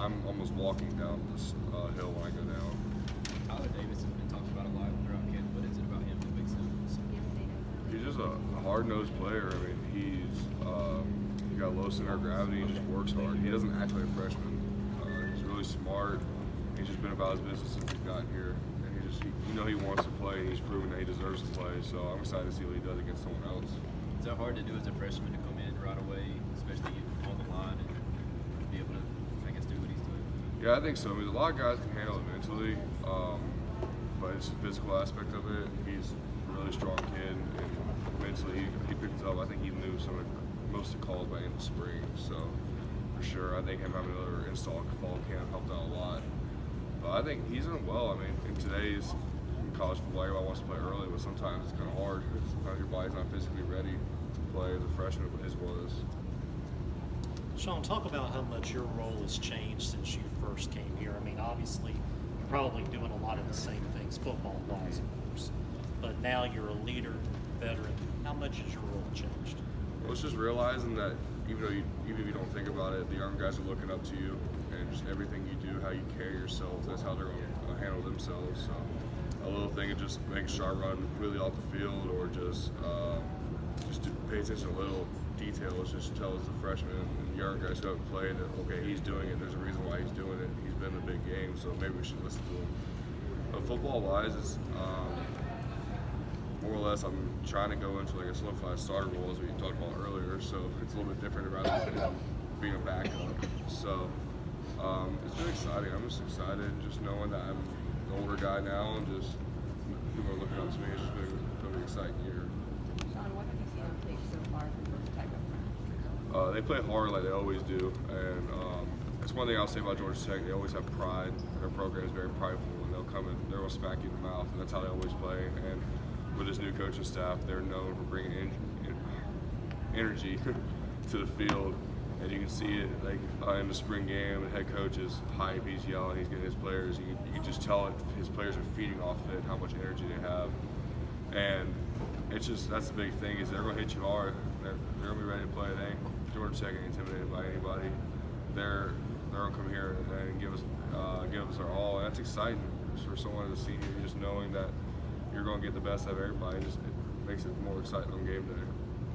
I'm almost walking down this hill when I go down. Tyler Davis has been talked about a lot throughout camp. What is it about him that makes him? He's just a hard-nosed player. I mean, he got low center of gravity. He just works hard. He doesn't act like a freshman. He's really smart. He's just been about his business since he got here. And he wants to play, and he's proven that he deserves to play. So I'm excited to see what he does against someone else. Is that hard to do as a freshman to come in right away, especially on the line, and be able to, I guess, do what he's doing? Yeah, I think so. I mean, a lot of guys can handle it mentally, but it's the physical aspect of it. He's a really strong kid, and mentally he picks up. I think he knew most of the calls by the end of spring. So for sure, I think him having another install fall camp helped out a lot. But I think he's doing well. I mean, in today's college football, everybody wants to play early, but sometimes it's kind of hard. Sometimes your body's not physically ready to play as a freshman, but his was. Sean, talk about how much your role has changed since you first came here. I mean, obviously, you're probably doing a lot of the same things football-wise, of course. But now you're a leader, veteran. How much has your role changed? Well, it's just realizing that even if you don't think about it, the young guys are looking up to you, and just everything you do, how you carry yourself, that's how they're going to handle themselves. So a little thing of just making sure I run really off the field, or just to pay attention to little details, just tells the freshmen and young guys who haven't played that, okay, he's doing it, there's a reason why he's doing it, he's been in a big game, so maybe we should listen to him. But football-wise, it's more or less I'm trying to go into like a solidified starter role, as we talked about earlier, so it's a little bit different rather than being a backup. So it's been exciting. I'm just excited just knowing that I'm an older guy now, and just people are looking up to me. It's just been a really exciting year. Sean, what have you seen on tape so far from first type of They play hard like they always do, and that's one thing I'll say about Georgia Tech. They always have pride. Their program is very prideful, and they'll come in, they'll smack you in the mouth, and that's how they always play. And with this new coaching staff, they're known for bringing energy to the field, and you can see it like in the spring game. The head coach is hype, he's yelling, he's getting his players. You can just tell it, his players are feeding off of it, how much energy they have, and it's just that's the big thing is they're going to hit you hard. They're going to be ready to play. They ain't Georgia Tech ain't intimidated by anybody. They're going to come here and give us their all, and that's exciting for someone as a senior. Just knowing that you're going to get the best out of everybody, it makes it more exciting on game day.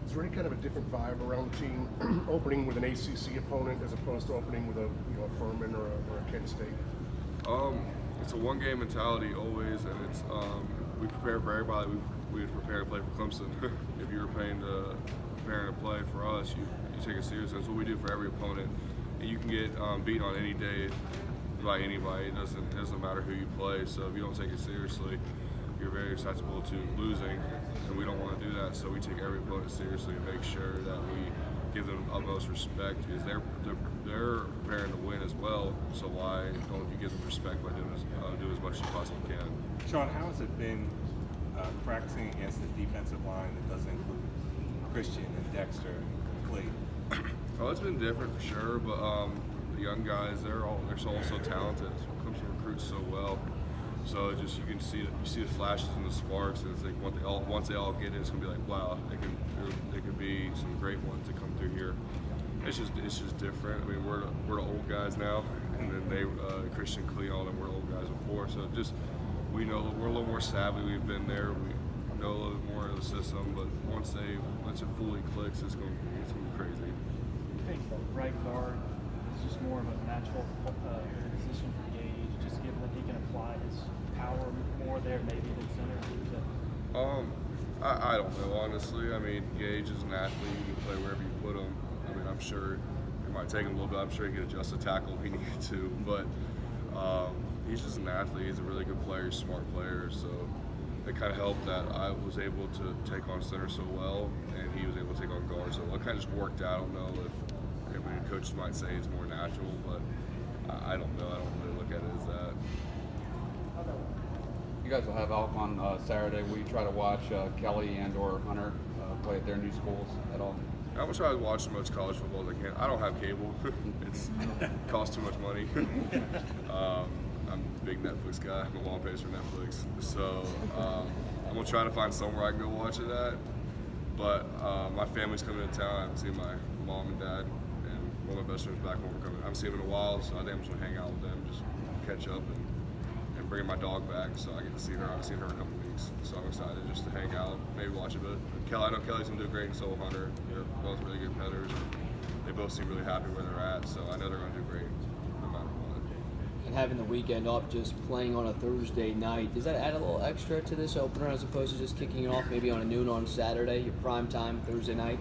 Is there any kind of a different vibe around the team opening with an ACC opponent as opposed to opening with a Furman or a Kent State? It's a one-game mentality always, and it's we prepare for everybody. We would prepare to play for Clemson. If you were preparing to play for us, you take it seriously. That's what we do for every opponent. And you can get beaten on any day by anybody. It doesn't matter who you play. So if you don't take it seriously, you're very susceptible to losing, and we don't want to do that. So we take every opponent seriously and make sure that we give them utmost respect, because they're preparing to win as well. So why don't you give them respect by doing as much as you possibly can? Sean, how has it been practicing against the defensive line that doesn't include Christian and Dexter and Clayton? Oh, it's been different for sure, but the young guys, they're all so talented. Clemson recruits so well. So it just you see the flashes and the sparks, and it's like once they all get in, it's gonna be like, wow, they could be some great ones that come through here. It's just different. I mean, we're the old guys now, and then Christian, Cleon, and we're old guys before. So we know we're a little more savvy. We've been there. We know a little bit more of the system. But once it fully clicks, it's gonna be crazy. I think right guard is just more of a natural position for Gage, just given that he can apply his power more there maybe than center. I don't know, honestly. I mean, Gage is an athlete. You can play wherever you put him. I mean, I'm sure it might take him a little bit. I'm sure he could adjust the tackle if he needed to. But he's just an athlete. He's a really good player. He's a smart player. So it kind of helped that I was able to take on center so well, and he was able to take on guard so well. It kind of just worked out. I don't know if coaches might say it's more natural, but I don't know. I don't really look at it as that. You guys will have Alc on Saturday. Will you try to watch Kelly and or Hunter play at their new schools at all? I'm gonna try to watch as much college football as I can. I don't have cable. It costs too much money. I'm a big Netflix guy. My mom pays for Netflix, so I'm gonna try to find somewhere I can go watch it at. But my family's coming to town. I haven't seen my mom and dad in one of my best friends back when we're coming. I haven't seen him in a while, so I think I'm just gonna hang out with them, just catch up and bring my dog back. So I get to see her. I haven't seen her in a couple weeks, so I'm excited just to hang out, maybe watch a bit. Kelly, I know Kelly's gonna do great in Soul Hunter. They're both really good petters. And they both seem really happy where they're at, so I know they're gonna do great no matter what. And having the weekend off, just playing on a Thursday night, does that add a little extra to this opener as opposed to just kicking it off maybe on a noon on Saturday, your prime time Thursday night?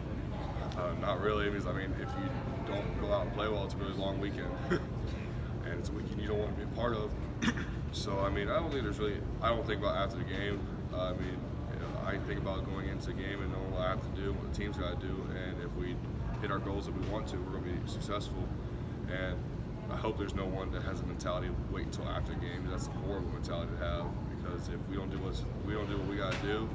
Not really, because I mean, if you don't go out and play well, it's a really long weekend, and it's a weekend you don't want to be a part of. So I mean, I don't think about after the game. I mean, I think about going into the game and knowing what I have to do, what the team's got to do, and if we hit our goals that we want to, we're going to be successful. And I hope there's no one that has a mentality of wait until after the game. That's a horrible mentality to have, because if we don't do what we got to do,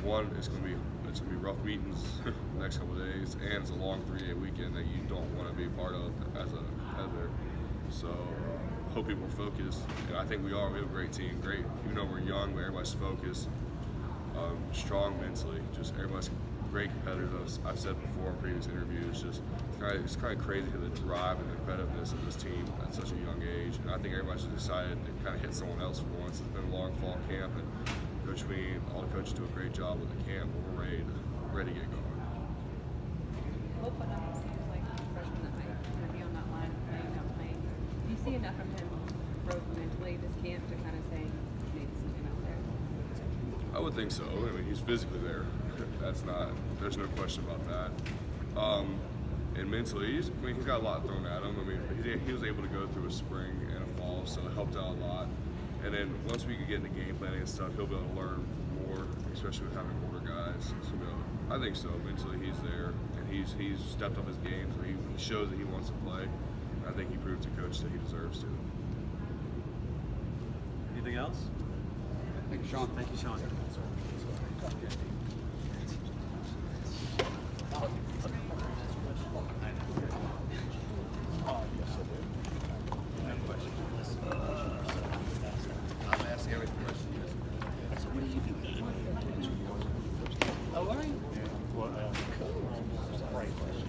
one, it's going to be rough meetings the next couple of days, and it's a long 3-day weekend that you don't want to be a part of as a competitor. So hope people are focused, and I think we are. We have a great team, great. Even though we're young, but everybody's focused, strong mentally. Just everybody's great competitors. I've said before in previous interviews, it's kind of crazy the drive and the competitiveness of this team at such a young age. And I think everybody's just decided to kind of hit someone else for once. It's been a long fall camp, and Coach Me, all the coaches do a great job with the camp. We're ready to get going. What Pollard seems like a freshman that might be on that line, playing, not playing. Do you see enough from him growth mentally this camp to kind of say maybe something out there? I would think so. I mean, he's physically there. There's no question about that. And mentally, he's got a lot thrown at him. I mean, he was able to go through a spring and a fall, so it helped out a lot. And then once we can get into game planning and stuff, he'll be able to learn more, especially with having older guys. So I think so. Mentally, he's there, and he's stepped up his game. So he shows that he wants to play. And I think he proved to coach that he deserves to. Anything else? Thank you, Sean. Thank you, Sean. Oh, are you?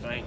Right.